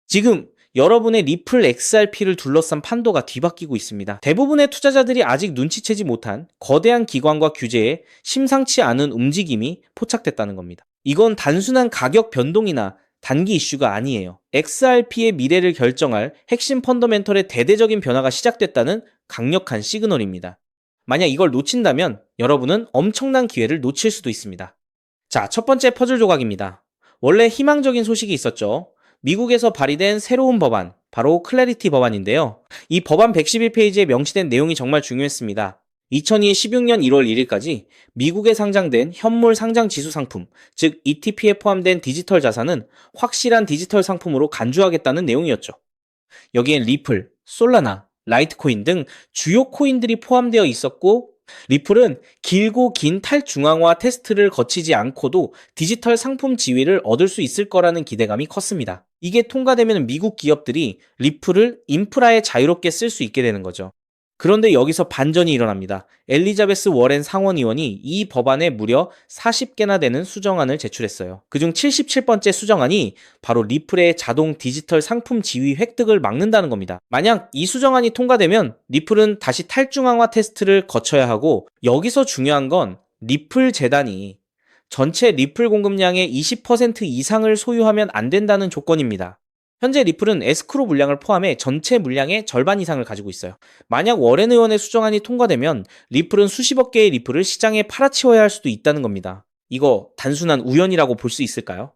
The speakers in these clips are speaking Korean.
지금 여러분의 리플 XRP를 둘러싼 판도가 뒤바뀌고 있습니다. 대부분의 투자자들이 아직 눈치채지 못한 거대한 기관과 규제에 심상치 않은 움직임이 포착됐다는 겁니다. 이건 단순한 가격 변동이나 단기 이슈가 아니에요. XRP의 미래를 결정할 핵심 펀더멘털의 대대적인 변화가 시작됐다는 강력한 시그널입니다. 만약 이걸 놓친다면 여러분은 엄청난 기회를 놓칠 수도 있습니다. 자, 첫 번째 퍼즐 조각입니다. 원래 희망적인 소식이 있었죠. 미국에서 발의된 새로운 법안, 바로 클래리티 법안인데요. 이 법안 111페이지에 명시된 내용이 정말 중요했습니다. 2016년 1월 1일까지 미국에 상장된 현물 상장 지수 상품, 즉 ETP에 포함된 디지털 자산은 확실한 디지털 상품으로 간주하겠다는 내용이었죠. 여기엔 리플, 솔라나, 라이트코인 등 주요 코인들이 포함되어 있었고, 리플은 길고 긴 탈중앙화 테스트를 거치지 않고도 디지털 상품 지위를 얻을 수 있을 거라는 기대감이 컸습니다. 이게 통과되면 미국 기업들이 리플을 인프라에 자유롭게 쓸 수 있게 되는 거죠. 그런데 여기서 반전이 일어납니다. 엘리자베스 워렌 상원의원이 이 법안에 무려 40개나 되는 수정안을 제출했어요. 그중 77번째 수정안이 바로 리플의 자동 디지털 상품 지위 획득을 막는다는 겁니다. 만약 이 수정안이 통과되면 리플은 다시 탈중앙화 테스트를 거쳐야 하고, 여기서 중요한 건 리플 재단이 전체 리플 공급량의 20% 이상을 소유하면 안 된다는 조건입니다. 현재 리플은 에스크로 물량을 포함해 전체 물량의 절반 이상을 가지고 있어요. 만약 워렌 의원의 수정안이 통과되면 리플은 수십억 개의 리플을 시장에 팔아치워야 할 수도 있다는 겁니다. 이거 단순한 우연이라고 볼 수 있을까요?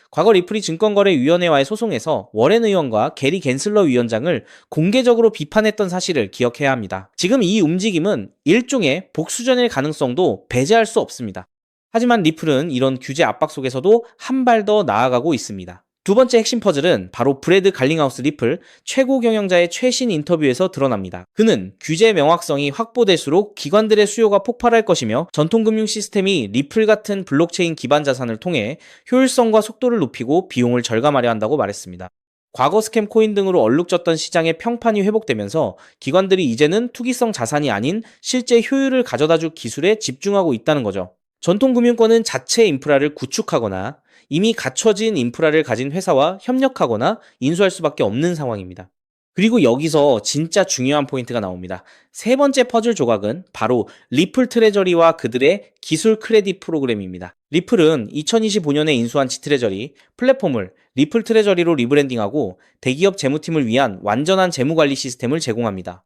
과거 리플이 증권거래위원회와의 소송에서 워렌 의원과 게리 갠슬러 위원장을 공개적으로 비판했던 사실을 기억해야 합니다. 지금 이 움직임은 일종의 복수전일 가능성도 배제할 수 없습니다. 하지만 리플은 이런 규제 압박 속에서도 한 발 더 나아가고 있습니다. 두 번째 핵심 퍼즐은 바로 브래드 갈링하우스 리플 최고 경영자의 최신 인터뷰에서 드러납니다. 그는 규제 명확성이 확보될수록 기관들의 수요가 폭발할 것이며 전통금융 시스템이 리플 같은 블록체인 기반 자산을 통해 효율성과 속도를 높이고 비용을 절감하려 한다고 말했습니다. 과거 스캠 코인 등으로 얼룩졌던 시장의 평판이 회복되면서 기관들이 이제는 투기성 자산이 아닌 실제 효율을 가져다줄 기술에 집중하고 있다는 거죠. 전통금융권은 자체 인프라를 구축하거나 이미 갖춰진 인프라를 가진 회사와 협력하거나 인수할 수밖에 없는 상황입니다. 그리고 여기서 진짜 중요한 포인트가 나옵니다. 세 번째 퍼즐 조각은 바로 리플 트레저리와 그들의 기술 크레딧 프로그램입니다. 리플은 2025년에 인수한 지트레저리 플랫폼을 리플 트레저리로 리브랜딩하고 대기업 재무팀을 위한 완전한 재무관리 시스템을 제공합니다.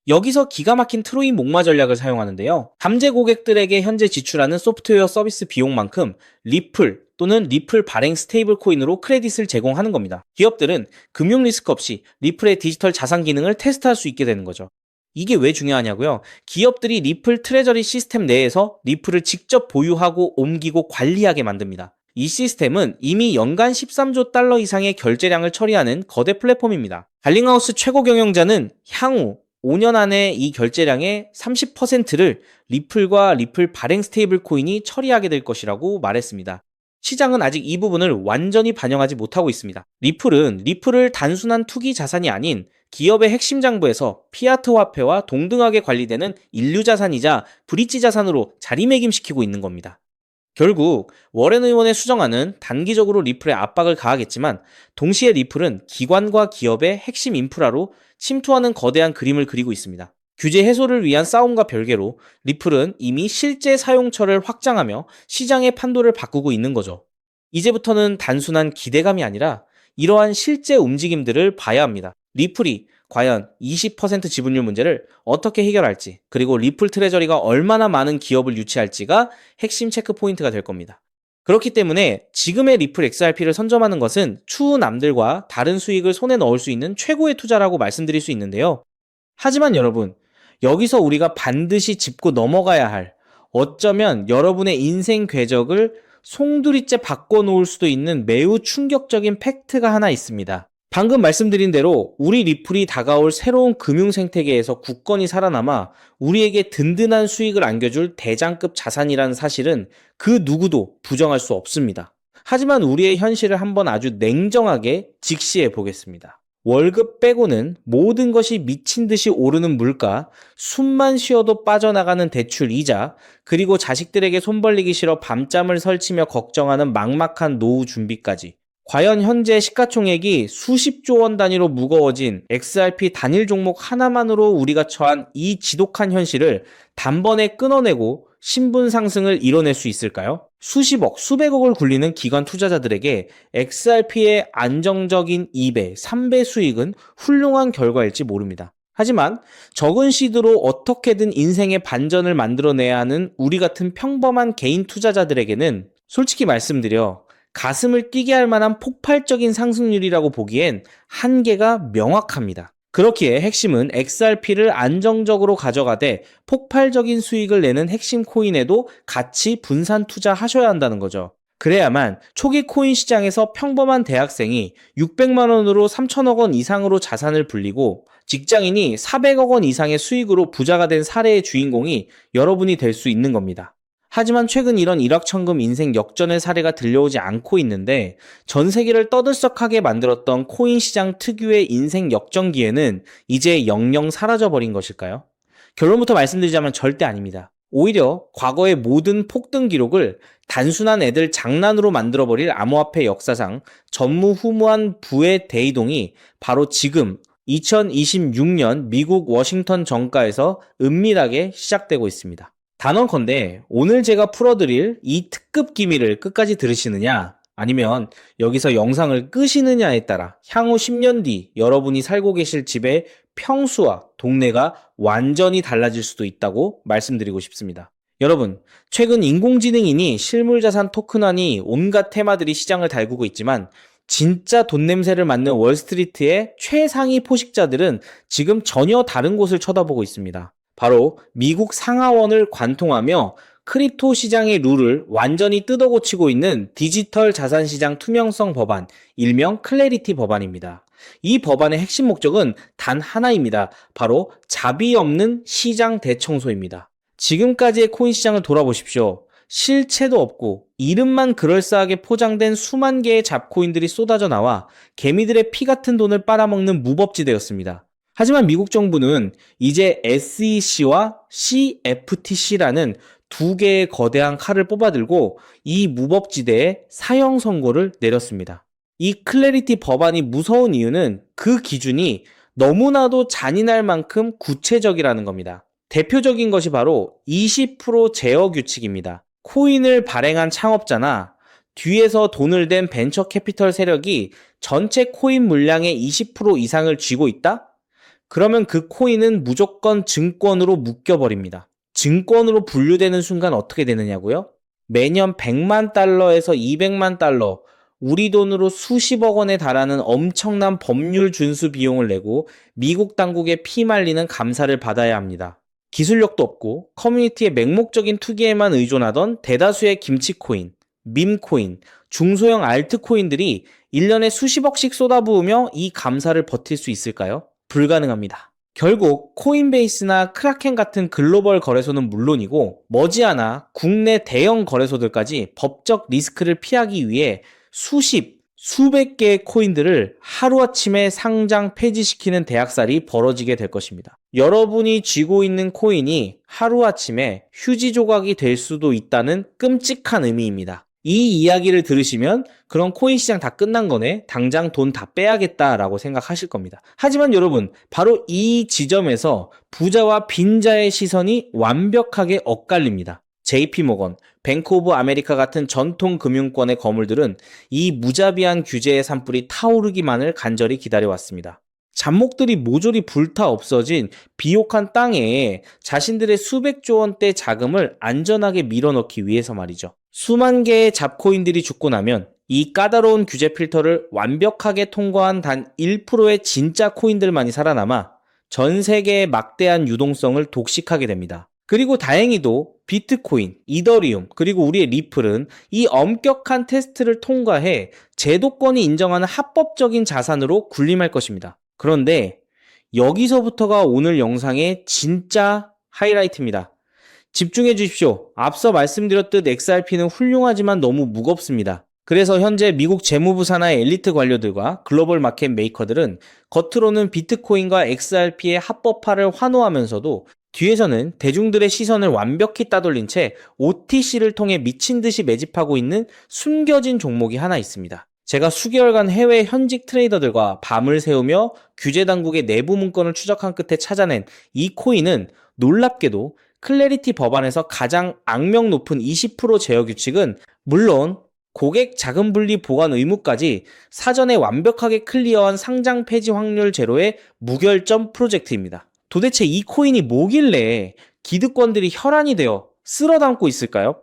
여기서 기가 막힌 트로이 목마 전략을 사용하는데요. 잠재 고객들에게 현재 지출하는 소프트웨어 서비스 비용만큼 리플 또는 리플 발행 스테이블 코인으로 크레딧을 제공하는 겁니다. 기업들은 금융 리스크 없이 리플의 디지털 자산 기능을 테스트할 수 있게 되는 거죠. 이게 왜 중요하냐고요? 기업들이 리플 트레저리 시스템 내에서 리플을 직접 보유하고 옮기고 관리하게 만듭니다. 이 시스템은 이미 연간 13조 달러 이상의 결제량을 처리하는 거대 플랫폼입니다. 갈링하우스 최고 경영자는 향후 5년 안에 이 결제량의 30%를 리플과 리플 발행 스테이블 코인이 처리하게 될 것이라고 말했습니다. 시장은 아직 이 부분을 완전히 반영하지 못하고 있습니다. 리플은 리플을 단순한 투기 자산이 아닌 기업의 핵심 장부에서 피아트 화폐와 동등하게 관리되는 인류 자산이자 브릿지 자산으로 자리매김시키고 있는 겁니다. 결국 워렌 의원의 수정안은 단기적으로 리플에 압박을 가하겠지만 동시에 리플은 기관과 기업의 핵심 인프라로 침투하는 거대한 그림을 그리고 있습니다. 규제 해소를 위한 싸움과 별개로 리플은 이미 실제 사용처를 확장하며 시장의 판도를 바꾸고 있는 거죠. 이제부터는 단순한 기대감이 아니라 이러한 실제 움직임들을 봐야 합니다. 리플이 과연 20% 지분율 문제를 어떻게 해결할지, 그리고 리플 트레저리가 얼마나 많은 기업을 유치할지가 핵심 체크 포인트가 될 겁니다. 그렇기 때문에 지금의 리플 XRP를 선점하는 것은 추후 남들과 다른 수익을 손에 넣을 수 있는 최고의 투자라고 말씀드릴 수 있는데요. 하지만 여러분, 여기서 우리가 반드시 짚고 넘어가야 할, 어쩌면 여러분의 인생 궤적을 송두리째 바꿔놓을 수도 있는 매우 충격적인 팩트가 하나 있습니다. 방금 말씀드린 대로 우리 리플이 다가올 새로운 금융 생태계에서 굳건히 살아남아 우리에게 든든한 수익을 안겨줄 대장급 자산이라는 사실은 그 누구도 부정할 수 없습니다. 하지만 우리의 현실을 한번 아주 냉정하게 직시해 보겠습니다. 월급 빼고는 모든 것이 미친 듯이 오르는 물가, 숨만 쉬어도 빠져나가는 대출 이자, 그리고 자식들에게 손 벌리기 싫어 밤잠을 설치며 걱정하는 막막한 노후 준비까지. 과연 현재 시가총액이 수십조 원 단위로 무거워진 XRP 단일 종목 하나만으로 우리가 처한 이 지독한 현실을 단번에 끊어내고 신분 상승을 이뤄낼 수 있을까요? 수십억, 수백억을 굴리는 기관 투자자들에게 XRP의 안정적인 2배, 3배 수익은 훌륭한 결과일지 모릅니다. 하지만 적은 시드로 어떻게든 인생의 반전을 만들어내야 하는 우리 같은 평범한 개인 투자자들에게는 솔직히 말씀드려 가슴을 뛰게 할 만한 폭발적인 상승률이라고 보기엔 한계가 명확합니다. 그렇기에 핵심은 XRP를 안정적으로 가져가되 폭발적인 수익을 내는 핵심 코인에도 같이 분산 투자하셔야 한다는 거죠. 그래야만 초기 코인 시장에서 평범한 대학생이 600만 원으로 3천억 원 이상으로 자산을 불리고 직장인이 400억 원 이상의 수익으로 부자가 된 사례의 주인공이 여러분이 될 수 있는 겁니다. 하지만 최근 이런 일확천금 인생 역전의 사례가 들려오지 않고 있는데 전 세계를 떠들썩하게 만들었던 코인 시장 특유의 인생 역전 기회는 이제 영영 사라져버린 것일까요? 결론부터 말씀드리자면 절대 아닙니다. 오히려 과거의 모든 폭등 기록을 단순한 애들 장난으로 만들어버릴 암호화폐 역사상 전무후무한 부의 대이동이 바로 지금 2026년 미국 워싱턴 정가에서 은밀하게 시작되고 있습니다. 단언컨대 오늘 제가 풀어드릴 이 특급 기밀을 끝까지 들으시느냐 아니면 여기서 영상을 끄시느냐에 따라 향후 10년 뒤 여러분이 살고 계실 집의 평수와 동네가 완전히 달라질 수도 있다고 말씀드리고 싶습니다. 여러분, 최근 인공지능이니 실물자산 토큰화니 온갖 테마들이 시장을 달구고 있지만 진짜 돈 냄새를 맡는 월스트리트의 최상위 포식자들은 지금 전혀 다른 곳을 쳐다보고 있습니다. 바로 미국 상하원을 관통하며 크립토 시장의 룰을 완전히 뜯어고치고 있는 디지털 자산시장 투명성 법안, 일명 클래리티 법안입니다. 이 법안의 핵심 목적은 단 하나입니다. 바로 자비 없는 시장 대청소입니다. 지금까지의 코인 시장을 돌아보십시오. 실체도 없고 이름만 그럴싸하게 포장된 수만 개의 잡코인들이 쏟아져 나와 개미들의 피 같은 돈을 빨아먹는 무법지대였습니다. 하지만 미국 정부는 이제 SEC와 CFTC라는 두 개의 거대한 칼을 뽑아들고 이 무법지대에 사형 선고를 내렸습니다. 이 클래리티 법안이 무서운 이유는 그 기준이 너무나도 잔인할 만큼 구체적이라는 겁니다. 대표적인 것이 바로 20% 제어 규칙입니다. 코인을 발행한 창업자나 뒤에서 돈을 댄 벤처 캐피털 세력이 전체 코인 물량의 20% 이상을 쥐고 있다? 그러면 그 코인은 무조건 증권으로 묶여버립니다. 증권으로 분류되는 순간 어떻게 되느냐고요? 매년 100만 달러에서 200만 달러, 우리 돈으로 수십억 원에 달하는 엄청난 법률 준수 비용을 내고 미국 당국에 피말리는 감사를 받아야 합니다. 기술력도 없고 커뮤니티의 맹목적인 투기에만 의존하던 대다수의 김치코인, 밈코인, 중소형 알트코인들이 1년에 수십억씩 쏟아부으며 이 감사를 버틸 수 있을까요? 불가능합니다. 결국 코인베이스나 크라켄 같은 글로벌 거래소는 물론이고 머지않아 국내 대형 거래소들까지 법적 리스크를 피하기 위해 수백 개의 코인들을 하루아침에 상장 폐지시키는 대학살이 벌어지게 될 것입니다. 여러분이 쥐고 있는 코인이 하루아침에 휴지 조각이 될 수도 있다는 끔찍한 의미입니다. 이 이야기를 들으시면 그런 코인 시장 다 끝난 거네, 당장 돈 다 빼야겠다라고 생각하실 겁니다. 하지만 여러분, 바로 이 지점에서 부자와 빈자의 시선이 완벽하게 엇갈립니다. JP모건, 뱅크 오브 아메리카 같은 전통 금융권의 거물들은 이 무자비한 규제의 산불이 타오르기만을 간절히 기다려왔습니다. 잡목들이 모조리 불타 없어진 비옥한 땅에 자신들의 수백조 원대 자금을 안전하게 밀어넣기 위해서 말이죠. 수만 개의 잡코인들이 죽고 나면 이 까다로운 규제 필터를 완벽하게 통과한 단 1%의 진짜 코인들만이 살아남아 전 세계의 막대한 유동성을 독식하게 됩니다. 그리고 다행히도 비트코인, 이더리움, 그리고 우리의 리플은 이 엄격한 테스트를 통과해 제도권이 인정하는 합법적인 자산으로 군림할 것입니다. 그런데 여기서부터가 오늘 영상의 진짜 하이라이트입니다. 집중해 주십시오. 앞서 말씀드렸듯 XRP는 훌륭하지만 너무 무겁습니다. 그래서 현재 미국 재무부 산하의 엘리트 관료들과 글로벌 마켓 메이커들은 겉으로는 비트코인과 XRP의 합법화를 환호하면서도 뒤에서는 대중들의 시선을 완벽히 따돌린 채 OTC를 통해 미친 듯이 매집하고 있는 숨겨진 종목이 하나 있습니다. 제가 수개월간 해외 현직 트레이더들과 밤을 새우며 규제 당국의 내부 문건을 추적한 끝에 찾아낸 이 코인은 놀랍게도 클래리티 법안에서 가장 악명 높은 20% 제어 규칙은 물론 고객 자금 분리 보관 의무까지 사전에 완벽하게 클리어한 상장 폐지 확률 제로의 무결점 프로젝트입니다. 도대체 이 코인이 뭐길래 기득권들이 혈안이 되어 쓸어 담고 있을까요?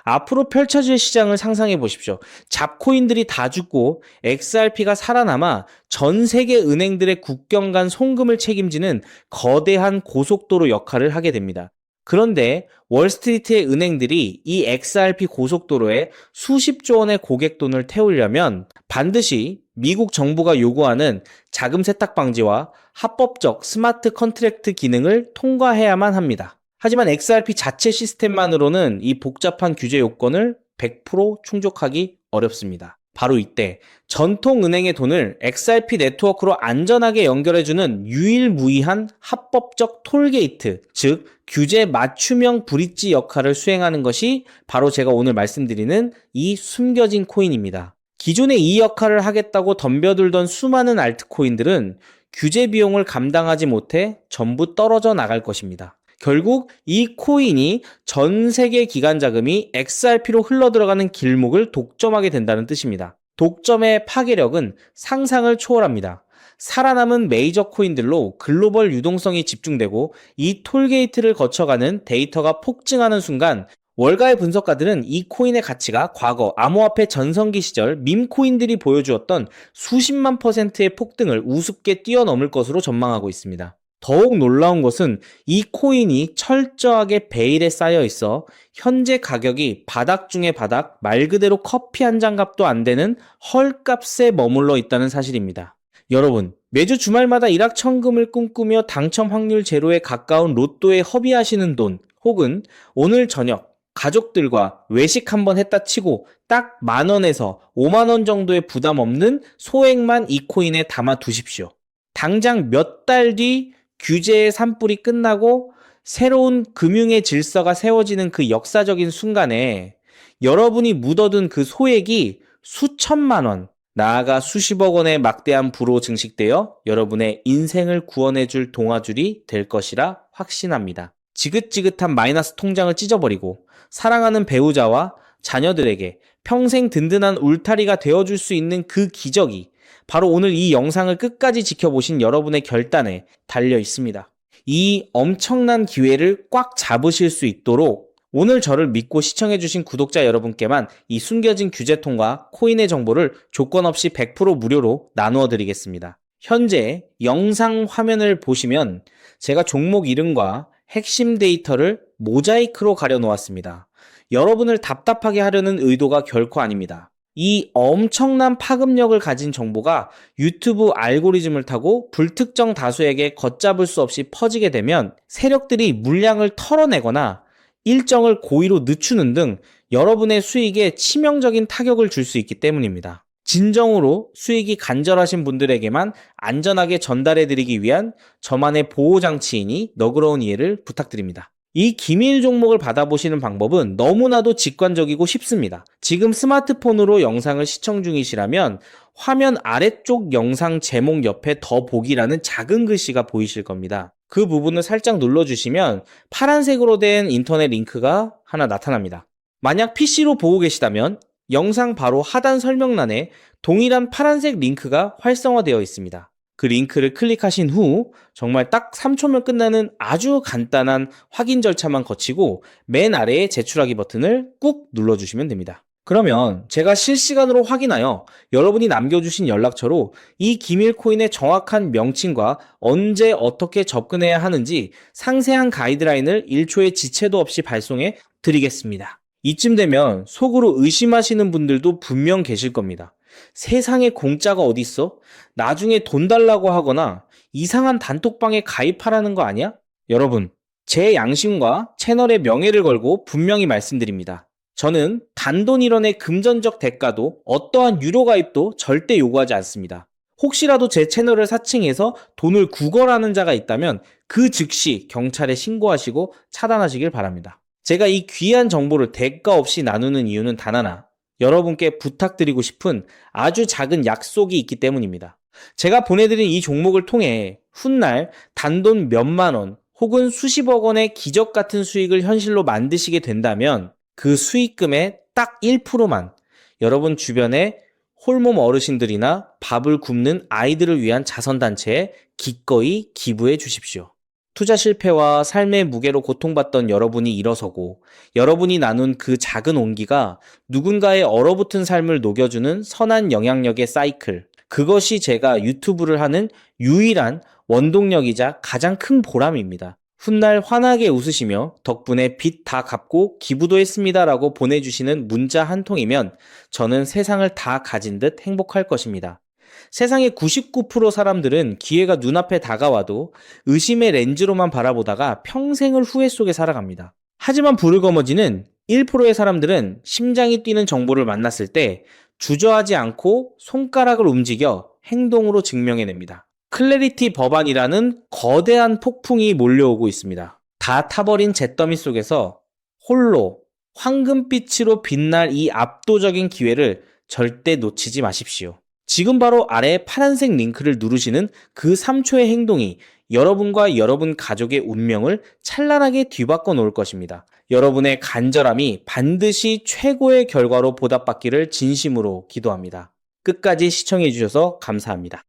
앞으로 펼쳐질 시장을 상상해 보십시오. 잡코인들이 다 죽고 XRP가 살아남아 전 세계 은행들의 국경 간 송금을 책임지는 거대한 고속도로 역할을 하게 됩니다. 그런데 월스트리트의 은행들이 이 XRP 고속도로에 수십조 원의 고객 돈을 태우려면 반드시 미국 정부가 요구하는 자금 세탁 방지와 합법적 스마트 컨트랙트 기능을 통과해야만 합니다. 하지만 XRP 자체 시스템만으로는 이 복잡한 규제 요건을 100% 충족하기 어렵습니다. 바로 이때 전통은행의 돈을 XRP 네트워크로 안전하게 연결해주는 유일무이한 합법적 톨게이트, 즉 규제 맞춤형 브릿지 역할을 수행하는 것이 바로 제가 오늘 말씀드리는 이 숨겨진 코인입니다. 기존에 이 역할을 하겠다고 덤벼들던 수많은 알트코인들은 규제 비용을 감당하지 못해 전부 떨어져 나갈 것입니다. 결국 이 코인이 전 세계 기관 자금이 XRP로 흘러들어가는 길목을 독점하게 된다는 뜻입니다. 독점의 파괴력은 상상을 초월합니다. 살아남은 메이저 코인들로 글로벌 유동성이 집중되고 이 톨게이트를 거쳐가는 데이터가 폭증하는 순간 월가의 분석가들은 이 코인의 가치가 과거 암호화폐 전성기 시절 밈코인들이 보여주었던 수십만 %의 폭등을 우습게 뛰어넘을 것으로 전망하고 있습니다. 더욱 놀라운 것은 이 코인이 철저하게 베일에 쌓여 있어 현재 가격이 바닥 중의 바닥, 말 그대로 커피 한 잔 값도 안 되는 헐값에 머물러 있다는 사실입니다. 여러분, 매주 주말마다 일확천금을 꿈꾸며 당첨 확률 제로에 가까운 로또에 허비하시는 돈, 혹은 오늘 저녁 가족들과 외식 한번 했다 치고 딱 10,000원에서 50,000원 정도의 부담 없는 소액만 이 코인에 담아 두십시오. 당장 몇 달 뒤 규제의 산불이 끝나고 새로운 금융의 질서가 세워지는 그 역사적인 순간에 여러분이 묻어둔 그 소액이 수천만 원, 나아가 수십억 원의 막대한 부로 증식되어 여러분의 인생을 구원해줄 동아줄이 될 것이라 확신합니다. 지긋지긋한 마이너스 통장을 찢어버리고 사랑하는 배우자와 자녀들에게 평생 든든한 울타리가 되어줄 수 있는 그 기적이 바로 오늘 이 영상을 끝까지 지켜보신 여러분의 결단에 달려 있습니다. 이 엄청난 기회를 꽉 잡으실 수 있도록 오늘 저를 믿고 시청해주신 구독자 여러분께만 이 숨겨진 규제통과 코인의 정보를 조건 없이 100% 무료로 나누어 드리겠습니다. 현재 영상 화면을 보시면 제가 종목 이름과 핵심 데이터를 모자이크로 가려 놓았습니다. 여러분을 답답하게 하려는 의도가 결코 아닙니다. 이 엄청난 파급력을 가진 정보가 유튜브 알고리즘을 타고 불특정 다수에게 걷잡을 수 없이 퍼지게 되면 세력들이 물량을 털어내거나 일정을 고의로 늦추는 등 여러분의 수익에 치명적인 타격을 줄 수 있기 때문입니다. 진정으로 수익이 간절하신 분들에게만 안전하게 전달해드리기 위한 저만의 보호장치이니 너그러운 이해를 부탁드립니다. 이 기밀 종목을 받아보시는 방법은 너무나도 직관적이고 쉽습니다. 지금 스마트폰으로 영상을 시청 중이시라면 화면 아래쪽 영상 제목 옆에 더 보기라는 작은 글씨가 보이실 겁니다. 그 부분을 살짝 눌러주시면 파란색으로 된 인터넷 링크가 하나 나타납니다. 만약 PC로 보고 계시다면 영상 바로 하단 설명란에 동일한 파란색 링크가 활성화되어 있습니다. 그 링크를 클릭하신 후 정말 딱 3초면 끝나는 아주 간단한 확인 절차만 거치고 맨 아래에 제출하기 버튼을 꾹 눌러주시면 됩니다. 그러면 제가 실시간으로 확인하여 여러분이 남겨주신 연락처로 이 기밀 코인의 정확한 명칭과 언제 어떻게 접근해야 하는지 상세한 가이드라인을 1초의 지체도 없이 발송해 드리겠습니다. 이쯤 되면 속으로 의심하시는 분들도 분명 계실 겁니다. 세상에 공짜가 어딨어? 나중에 돈 달라고 하거나 이상한 단톡방에 가입하라는 거 아니야? 여러분, 제 양심과 채널의 명예를 걸고 분명히 말씀드립니다. 저는 단돈 1원의 금전적 대가도 어떠한 유료 가입도 절대 요구하지 않습니다. 혹시라도 제 채널을 사칭해서 돈을 구걸하는 자가 있다면 그 즉시 경찰에 신고하시고 차단하시길 바랍니다. 제가 이 귀한 정보를 대가 없이 나누는 이유는 단 하나, 여러분께 부탁드리고 싶은 아주 작은 약속이 있기 때문입니다. 제가 보내드린 이 종목을 통해 훗날 단돈 몇만 원 혹은 수십억 원의 기적 같은 수익을 현실로 만드시게 된다면 그 수익금의 딱 1%만 여러분 주변에 홀몸 어르신들이나 밥을 굶는 아이들을 위한 자선단체에 기꺼이 기부해 주십시오. 투자 실패와 삶의 무게로 고통받던 여러분이 일어서고 여러분이 나눈 그 작은 온기가 누군가의 얼어붙은 삶을 녹여주는 선한 영향력의 사이클. 그것이 제가 유튜브를 하는 유일한 원동력이자 가장 큰 보람입니다. 훗날 환하게 웃으시며 덕분에 빚 다 갚고 기부도 했습니다 라고 보내주시는 문자 한 통이면 저는 세상을 다 가진 듯 행복할 것입니다. 세상의 99% 사람들은 기회가 눈앞에 다가와도 의심의 렌즈로만 바라보다가 평생을 후회 속에 살아갑니다. 하지만 부르거머지는 1%의 사람들은 심장이 뛰는 정보를 만났을 때 주저하지 않고 손가락을 움직여 행동으로 증명해냅니다. 클래리티 법안이라는 거대한 폭풍이 몰려오고 있습니다. 다 타버린 잿더미 속에서 홀로 황금빛으로 빛날 이 압도적인 기회를 절대 놓치지 마십시오. 지금 바로 아래 파란색 링크를 누르시는 그 3초의 행동이 여러분과 여러분 가족의 운명을 찬란하게 뒤바꿔 놓을 것입니다. 여러분의 간절함이 반드시 최고의 결과로 보답받기를 진심으로 기도합니다. 끝까지 시청해 주셔서 감사합니다.